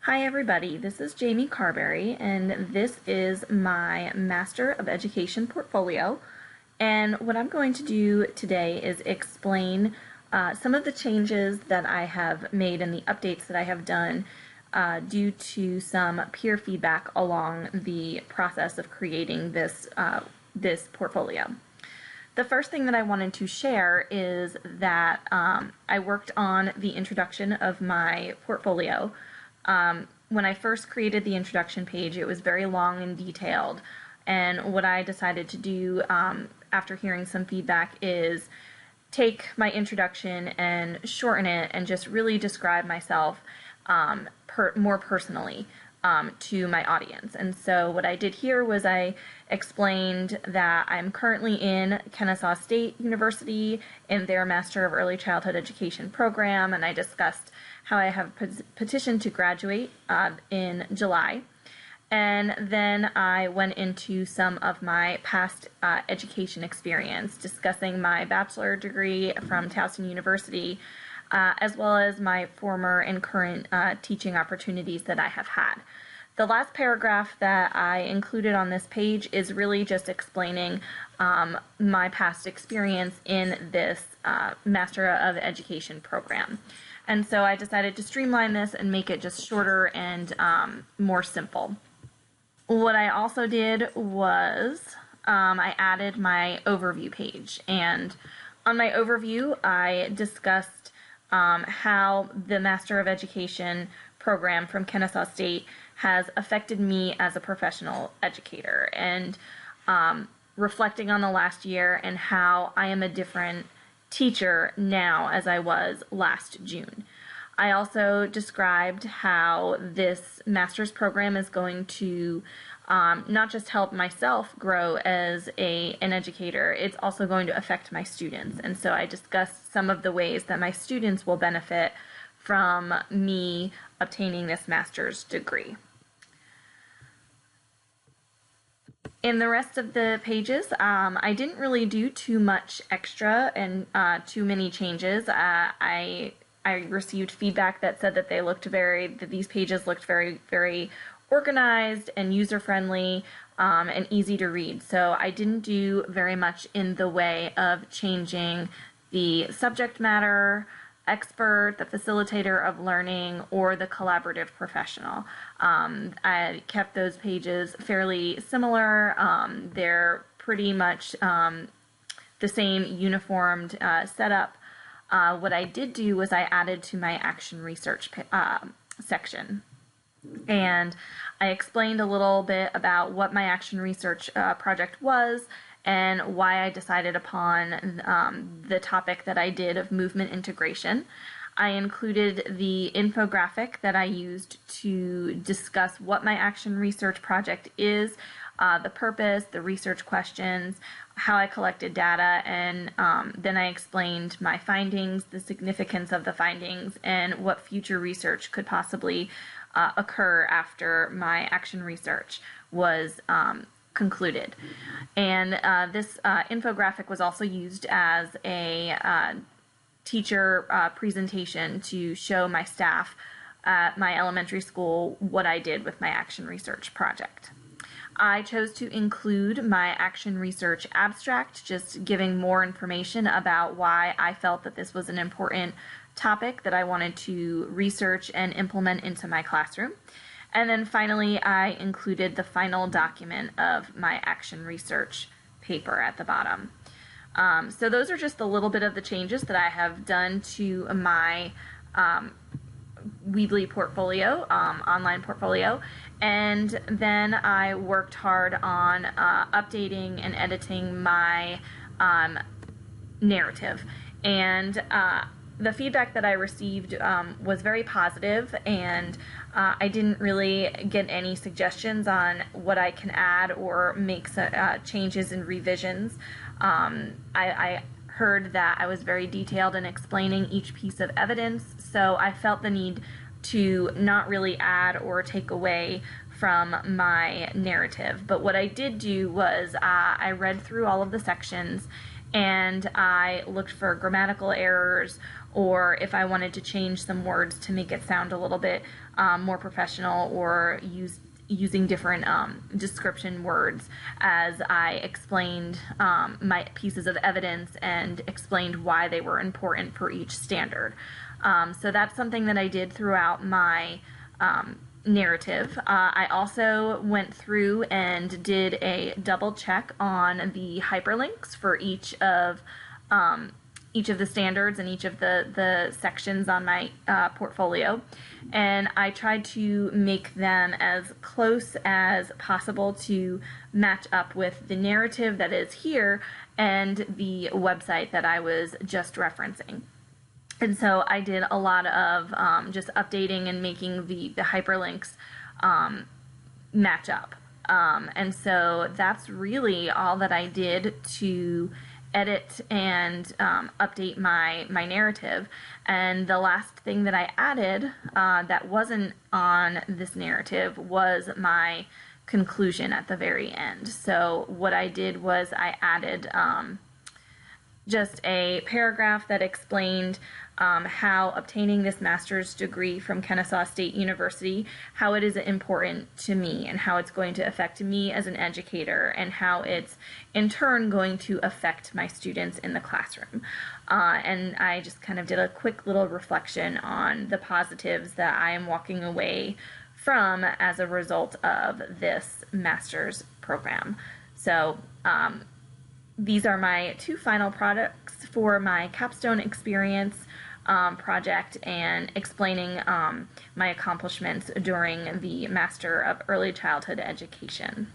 Hi everybody, this is Jamie Carberry and this is my Master of Education portfolio, and what I'm going to do today is explain some of the changes that I have made and the updates that I have done due to some peer feedback along the process of creating this portfolio. The first thing that I wanted to share is that I worked on the introduction of my portfolio. When I first created the introduction page, it was very long and detailed, and what I decided to do after hearing some feedback is take my introduction and shorten it and just really describe myself more personally to my audience. And so what I did here was I explained that I'm currently in Kennesaw State University in their Master of Early Childhood Education program, and I discussed how I have petitioned to graduate in July. And then I went into some of my past education experience, discussing my bachelor degree from Towson University, as well as my former and current teaching opportunities that I have had. The last paragraph that I included on this page is really just explaining my past experience in this Master of Education program. And so I decided to streamline this and make it just shorter and more simple. What I also did was I added my overview page, and on my overview I discussed how the Master of Education program from Kennesaw State has affected me as a professional educator, and reflecting on the last year and how I am a different teacher now as I was last June. I also described how this master's program is going to not just help myself grow as an educator, it's also going to affect my students. And so I discussed some of the ways that my students will benefit from me obtaining this master's degree. In the rest of the pages, I didn't really do too much extra and too many changes. I received feedback that said that that these pages looked very, very organized and user-friendly and easy to read. So I didn't do very much in the way of changing the subject matter, expert, the facilitator of learning, or the collaborative professional. I kept those pages fairly similar. They're pretty much the same uniformed setup. What I did do was I added to my action research section, and I explained a little bit about what my action research project was and why I decided upon the topic that I did of movement integration. I included the infographic that I used to discuss what my action research project is, the purpose, the research questions, how I collected data, and then I explained my findings, the significance of the findings, and what future research could possibly occur after my action research was concluded. And this infographic was also used as a teacher presentation to show my staff at my elementary school what I did with my action research project. I chose to include my action research abstract, just giving more information about why I felt that this was an important topic that I wanted to research and implement into my classroom. And then finally, I included the final document of my action research paper at the bottom. So those are just a little bit of the changes that I have done to my Weebly portfolio, online portfolio. And then I worked hard on updating and editing my narrative. And the feedback that I received was very positive, and I didn't really get any suggestions on what I can add or make changes and revisions. I heard that I was very detailed in explaining each piece of evidence, so I felt the need to not really add or take away from my narrative. But what I did do was I read through all of the sections and I looked for grammatical errors, or if I wanted to change some words to make it sound a little bit more professional or using different description words as I explained my pieces of evidence and explained why they were important for each standard. So that's something that I did throughout my narrative. I also went through and did a double check on the hyperlinks for each of the standards and each of the sections on my portfolio, and I tried to make them as close as possible to match up with the narrative that is here and the website that I was just referencing. And so I did a lot of just updating and making the hyperlinks match up. And so that's really all that I did to edit and update my narrative. And the last thing that I added that wasn't on this narrative was my conclusion at the very end. So what I did was I added just a paragraph that explained how obtaining this master's degree from Kennesaw State University, how it is important to me and how it's going to affect me as an educator and how it's in turn going to affect my students in the classroom. And I just kind of did a quick little reflection on the positives that I am walking away from as a result of this master's program. So these are my two final products for my capstone experience project and explaining my accomplishments during the Master of Early Childhood Education.